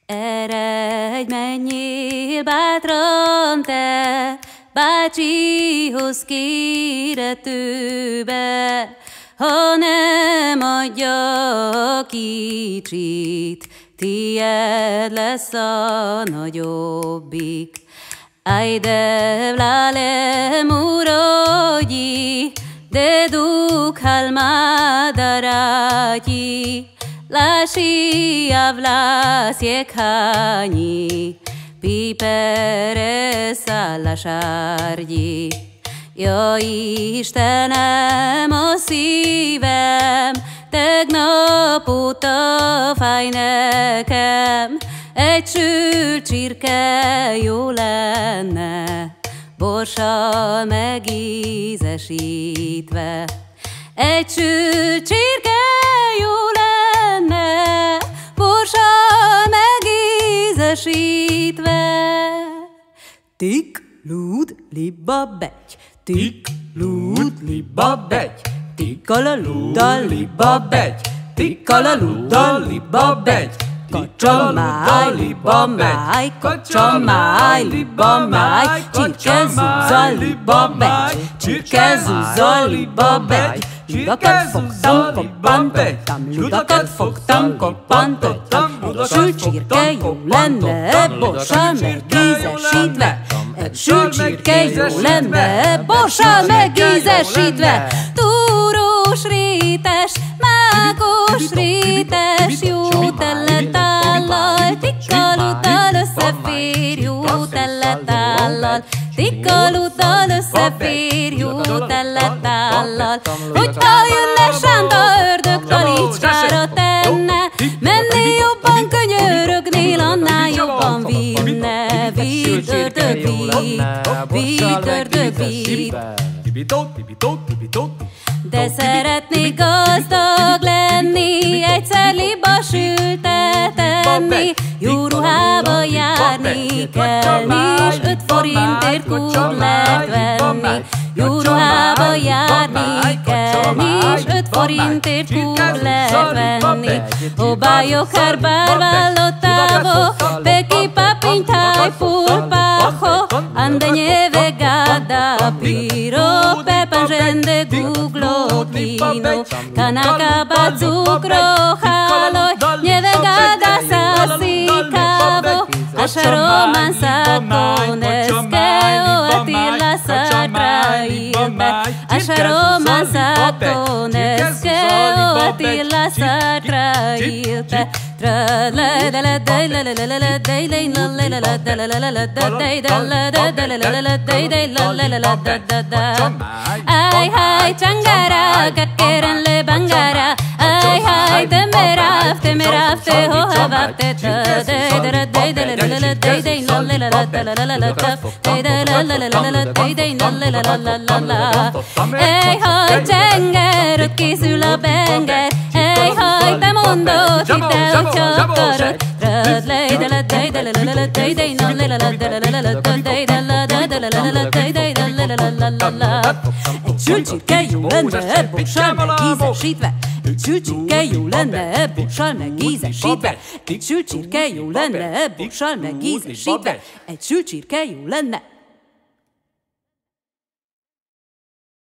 Eredj, menjél bátran te, bácsihoz kéretőbe, ha nem adja a kicsit, tied lesz a nagyobbik. Ajde vlale murodji, de duk halmadarati, Lási avlász jekhányi, pipere szállasárgyi. Ja Istenem, a szívem tegnap óta fáj nekem, egy sült csirke jó lenne, borssal megízesítve. Egy sült csirke jó lenne, borssal megízesítve. Tik, lúd, libba, begy. Tik, lúd, libba, begy. Tikkalaluddal, libba, begy. Tikkalaluddal, libba, begy. Kacsamáj, libba, máj, kacsamáj, libba, máj, csirke zúzzal, libba, begy, csirke zúzzal, libba, begy. Ludakat fogtam, koppantottam, ludakat fogtam, koppantottam, egy sült csirke jó lenne, borssal megízesítve. Egy sült csirke jó lenne, borssal megízesítve. Túrós rétes, mágos rétes, jó telletállal, tikkaluddal összefér, jó telletállal, tikkaluddal összefér, jó telletállal. Hogyha jönne Sánta ördög, talicskára tenne, mennél jobban, könyörögnél, annál jobban vinne. Vidd, ördög, vidd, vidd, ördög, vidd. De szeretnék gazdag lenni, egyszer liba sültet enni, jó ruhába járni kelni, és 5 forintért kuglert venni. Jó ruhába járni kelni, és 5 forintért kuglert venni. Obájok har barvallotavo, peki papintai pulpajo, ande nieve gada piro, pepan žende guglo kino, kanaka cukro haloj, nieve gada sasi kavo, ašaroman satoneskeo, atila satrailbe, ašaroman satoneskeo, atila satrailbe. Ay, ay, changara, kakeren le bangara. Ay, ay, temeraf, temeraf, te hohavaf, te Ej, haj, csenger, ott készül a benger. Ej, haj, te mondod, hidd el, hogy csak akarod. Egy sült csirke jó lenne, borssal megízesítve. Egy sült csirke jó lenne, borssal megízesítve. Egy sült csirke jó lenne, borssal megízesítve. Egy sült csirke jó lenne.